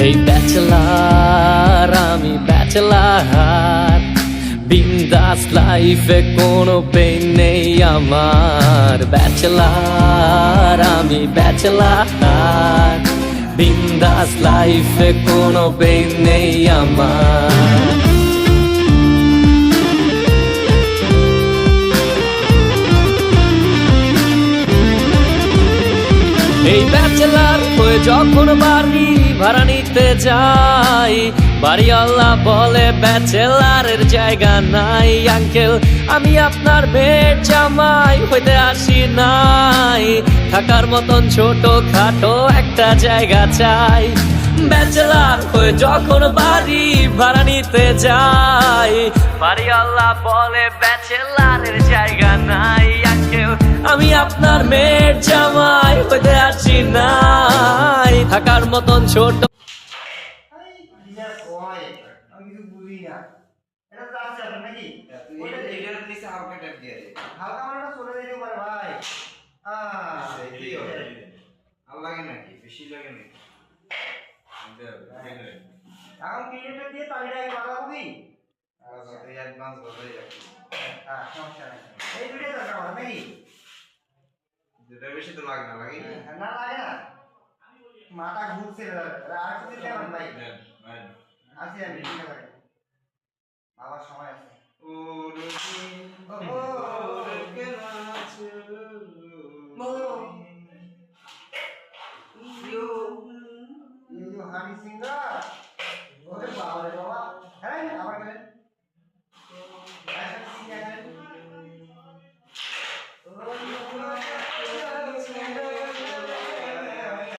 এই ব্যাচেলার আমি ব্যাচেলার, বিন্দাস লাইফে কোনো পেইন নেই আমার। ব্যাচেলার আমি ব্যাচেলার, বিন্দাস লাইফে কোনো পেইন নেই আমার। এই ব্যাচেলার হয়ে যখন বাড়ি ভাড়া নিতে যাই, বাড়িওয়ালা বলে ব্যাচেলারের জায়গা নাই। আঙ্কেল আমি আপনার মেয়ের জামাই হইতে আসি নাই, থাকার মতন ছোট খাটো একটা জায়গা চাই। ব্যাচেলার হয়ে যখন বাড়ি ভাড়া নিতে যাই, বাড়িওয়ালা বলে ব্যাচেলারের জায়গা নাই। আঙ্কেল আমি আপনার মেয়ের জামাই হইতে আসি নাই, থাকার মতন ছোট। বেশি তো লাগে না, লাগে না লাগে না, মাথা ঘুরছে। আর কিছু কেমন ভাই আছি আমি, ঠিক আছে বাবার সময় আছে। হানি সিংহ